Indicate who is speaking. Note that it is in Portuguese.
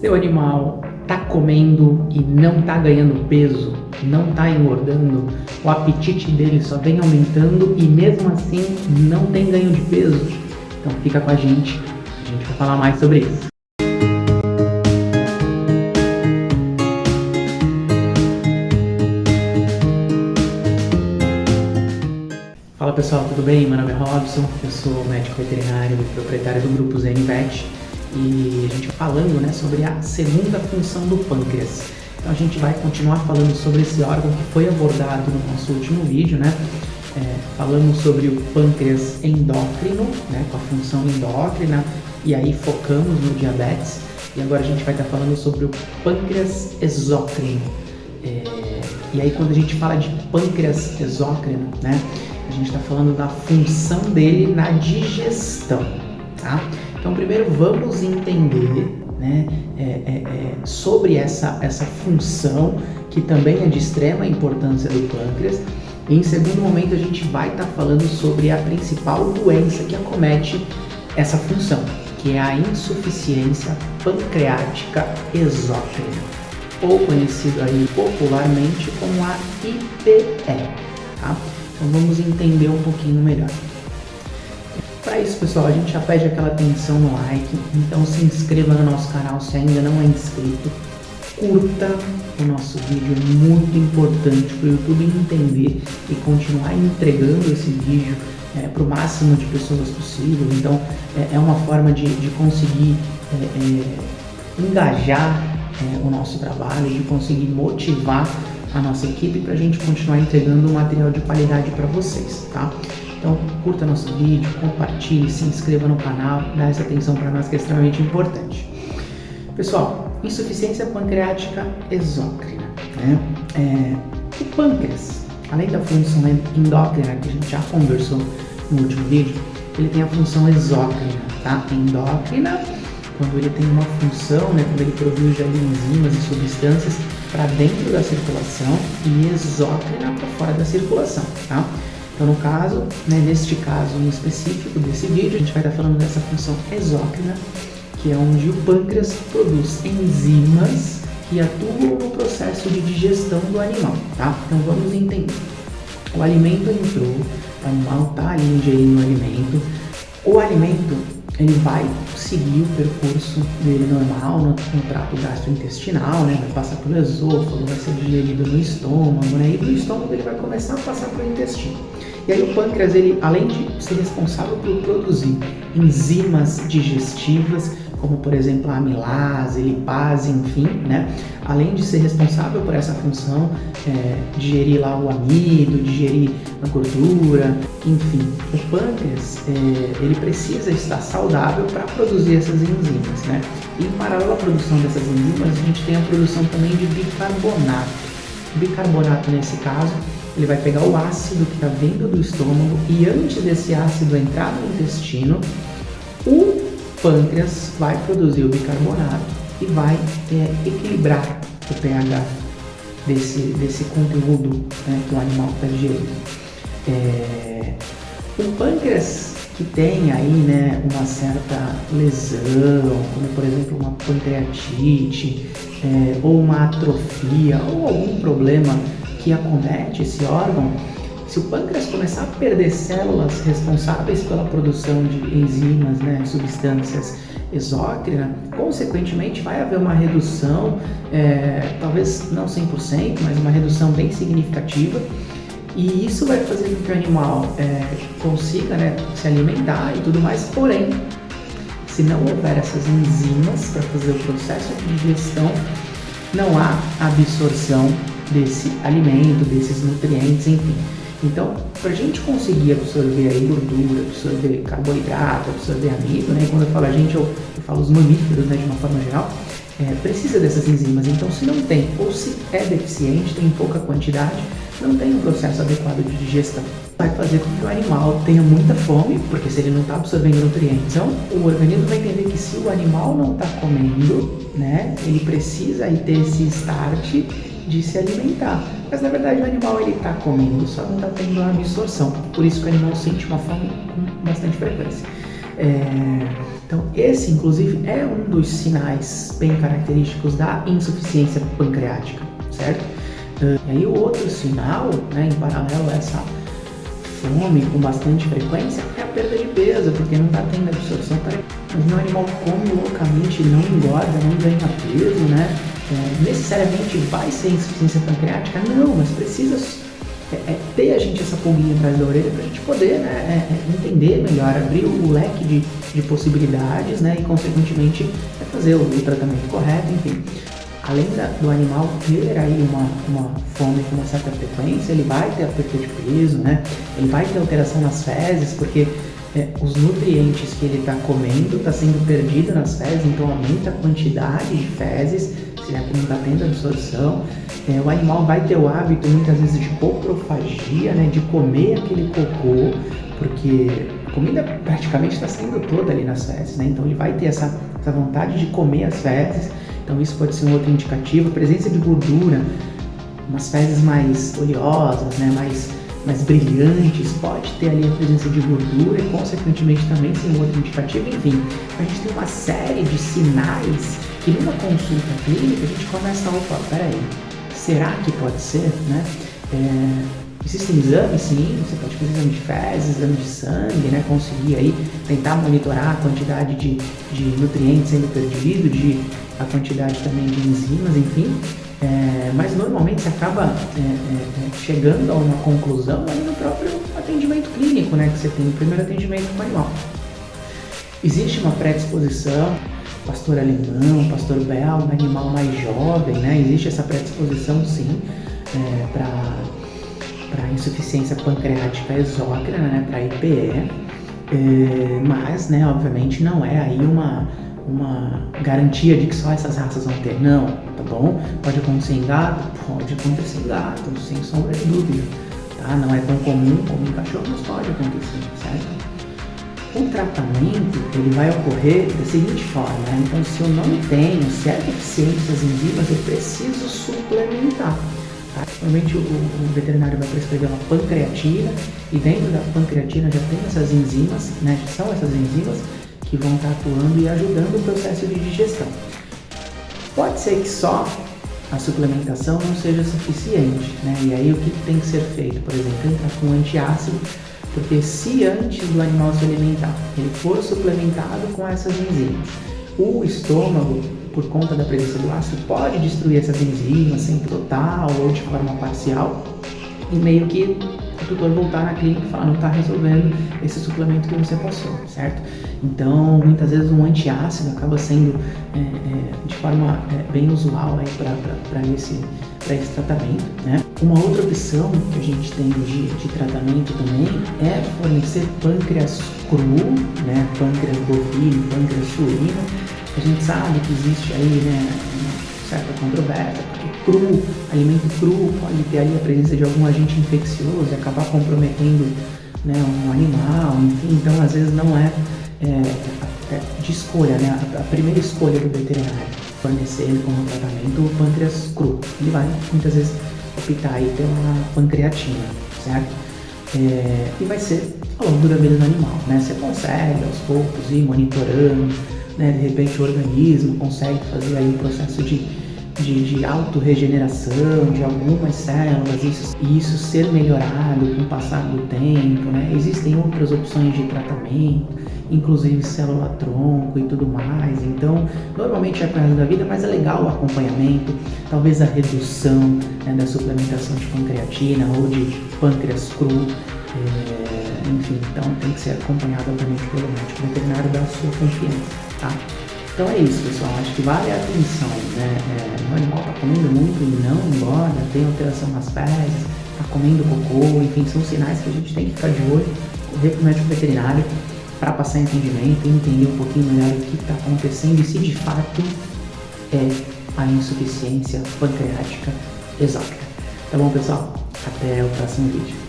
Speaker 1: Seu animal está comendo e não está ganhando peso, não está engordando, o apetite dele só vem aumentando e mesmo assim não tem ganho de peso? Então fica com a gente vai falar mais sobre isso. Fala pessoal, tudo bem? Meu nome é Robson, eu sou médico veterinário e proprietário do grupo ZenVet e a gente falando sobre a segunda função do pâncreas. Então a gente vai continuar falando sobre esse órgão que foi abordado no nosso último vídeo, falamos sobre o pâncreas endócrino, com a função endócrina, e aí focamos no diabetes, e agora a gente vai estar falando sobre o pâncreas exócrino. E aí quando a gente fala de pâncreas exócrino, a gente está falando da função dele na digestão, tá? Então primeiro vamos entender sobre essa função que também é de extrema importância do pâncreas. E em segundo momento a gente vai estar falando sobre a principal doença que acomete essa função, que é a insuficiência pancreática exócrina, ou conhecido aí popularmente como a IPE, tá? Então vamos entender um pouquinho melhor. Para isso, pessoal, a gente já pede aquela atenção no like, então se inscreva no nosso canal se ainda não é inscrito, curta o nosso vídeo, é muito importante para o YouTube entender e continuar entregando esse vídeo para o máximo de pessoas possível. Então é uma forma de conseguir engajar o nosso trabalho, de conseguir motivar a nossa equipe para a gente continuar entregando um material de qualidade para vocês, tá? Então curta nosso vídeo, compartilhe, se inscreva no canal, dá essa atenção para nós que é extremamente importante. Pessoal, insuficiência pancreática exócrina, o pâncreas, além da função endócrina que a gente já conversou no último vídeo, ele tem a função exócrina, tá? Endócrina, quando ele tem uma função, quando ele produz ali enzimas e substâncias para dentro da circulação, e exócrina para fora da circulação, tá? Então no caso, neste caso em específico desse vídeo, a gente vai estar falando dessa função exócrina, que é onde o pâncreas produz enzimas que atuam no processo de digestão do animal, tá? Então vamos entender. O alimento entrou, o animal está ali ingerindo o alimento, o alimento ele vai seguir o percurso dele normal no trato gastrointestinal, vai passar pelo esôfago, vai ser digerido no estômago, e do estômago ele vai começar a passar para o intestino. E aí o pâncreas, ele, além de ser responsável por produzir enzimas digestivas, como por exemplo a amilase, lipase, enfim, além de ser responsável por essa função, digerir lá o amido, digerir a gordura, enfim, o pâncreas, ele precisa estar saudável para produzir essas enzimas, E em paralelo à produção dessas enzimas, a gente tem a produção também de bicarbonato. O bicarbonato, nesse caso, ele vai pegar o ácido que está vindo do estômago e antes desse ácido entrar no intestino, o pâncreas vai produzir o bicarbonato e vai equilibrar o pH desse conteúdo que o animal está digerindo. O pâncreas que tem aí uma certa lesão, como por exemplo uma pancreatite, ou uma atrofia, ou algum problema que acomete esse órgão, se o pâncreas começar a perder células responsáveis pela produção de enzimas, substâncias exócrinas, consequentemente vai haver uma redução, talvez não 100%, mas uma redução bem significativa, e isso vai fazer com que o animal consiga se alimentar e tudo mais, porém, se não houver essas enzimas para fazer o processo de digestão, não há absorção desse alimento, desses nutrientes, enfim. Então, para a gente conseguir absorver aí gordura, absorver carboidrato, absorver amido, e quando eu falo a gente, eu falo os mamíferos, de uma forma geral, precisa dessas enzimas. Então, se não tem, ou se é deficiente, tem pouca quantidade, não tem um processo adequado de digestão. Vai fazer com que o animal tenha muita fome, porque se ele não está absorvendo nutrientes, então o organismo vai entender que se o animal não está comendo, ele precisa aí ter esse start de se alimentar. Mas na verdade o animal ele está comendo, só não está tendo a absorção. Por isso que o animal sente uma fome com bastante frequência. Então, esse, inclusive, é um dos sinais bem característicos da insuficiência pancreática, certo? E aí o outro sinal, né, em paralelo a essa fome com bastante frequência, é a perda de peso, porque não está tendo absorção. Mas meu animal come loucamente, não engorda, não ganha peso, né? Necessariamente vai ser insuficiência pancreática? Não, mas precisa ter a gente essa pulguinha atrás da orelha para a gente poder, né, entender melhor, abrir o leque de possibilidades, né, e consequentemente fazer o tratamento correto, enfim. Além do animal ter aí uma fome com uma certa frequência, ele vai ter a perda de peso, né? Ele vai ter alteração nas fezes, porque os nutrientes que ele está comendo está sendo perdido nas fezes, então aumenta a quantidade de fezes, se é que não está tendo absorção. O animal vai ter o hábito muitas vezes de coprofagia, né? De comer aquele cocô, porque a comida praticamente está saindo toda ali nas fezes, né? Então ele vai ter essa vontade de comer as fezes. Então isso pode ser um outro indicativo. A presença de gordura, umas fezes mais oleosas, né, mais brilhantes, pode ter ali a presença de gordura e consequentemente também ser um outro indicativo. Enfim, a gente tem uma série de sinais que numa consulta clínica a gente começa a, opa, peraí, será que pode ser, né? Existem exames, sim, você pode fazer exame de fezes, exame de sangue, né? Conseguir aí tentar monitorar a quantidade de nutrientes sendo perdido, a quantidade também de enzimas, enfim. Mas normalmente você acaba chegando a uma conclusão aí no próprio atendimento clínico, né? Que você tem no primeiro atendimento com o animal. Existe uma predisposição, pastor alemão, pastor belga, animal mais jovem, né? Existe essa predisposição, sim, para insuficiência pancreática exócrina, né, para IPE, mas, né, obviamente não é aí uma garantia de que só essas raças vão ter, não, tá bom? Pode acontecer em gato? Pode acontecer em gato, sem sombra de dúvida, tá? Não é tão comum como em cachorro, mas pode acontecer, certo? O tratamento, ele vai ocorrer da seguinte forma, né? Então, se eu não tenho certa eficiência das enzimas, eu preciso suplementar. Tá? Normalmente o veterinário vai prescrever uma pancreatina e dentro da pancreatina já tem essas enzimas, né? São essas enzimas que vão estar atuando e ajudando o processo de digestão. Pode ser que só a suplementação não seja suficiente, né? E aí o que tem que ser feito? Por exemplo, entrar com antiácido, porque se antes do animal se alimentar ele for suplementado com essas enzimas, o estômago, por conta da presença do ácido, pode destruir essas enzimas, sempre total ou de forma parcial, e meio que o tutor voltar na clínica e falar, não está resolvendo esse suplemento que você passou, certo? Então, muitas vezes um antiácido acaba sendo de forma bem usual para esse tratamento, né? Uma outra opção que a gente tem de tratamento também é fornecer pâncreas cru, né? Pâncreas bovino, pâncreas suíno. A gente sabe que existe aí, né, uma certa controvérsia, porque alimento cru pode ter ali a presença de algum agente infeccioso e acabar comprometendo, né, um animal, enfim. Então, às vezes não é de escolha, né, a primeira escolha do veterinário fornecer ele como tratamento o pâncreas cru. Ele vai muitas vezes optar aí pela pancreatina, certo? E vai ser ao longo da vida do animal, né? Você consegue aos poucos ir monitorando, né? De repente o organismo consegue fazer aí um processo de autorregeneração de algumas células, isso ser melhorado com o passar do tempo, né? Existem outras opções de tratamento, inclusive célula-tronco e tudo mais. Então, normalmente é para o resto da vida, mas é legal o acompanhamento, talvez a redução, né, da suplementação de pancreatina ou de pâncreas cru, enfim, então tem que ser acompanhado, obviamente, pelo médico veterinário da sua confiança, tá? Então é isso, pessoal, acho que vale a atenção, né? O animal está comendo muito e não engorda, tem alteração nas fezes, está comendo cocô, enfim, são sinais que a gente tem que ficar de olho, correr para o médico veterinário para passar entendimento e entender um pouquinho melhor o que está acontecendo e se de fato é a insuficiência pancreática exócrina. Tá bom, pessoal? Até o próximo vídeo.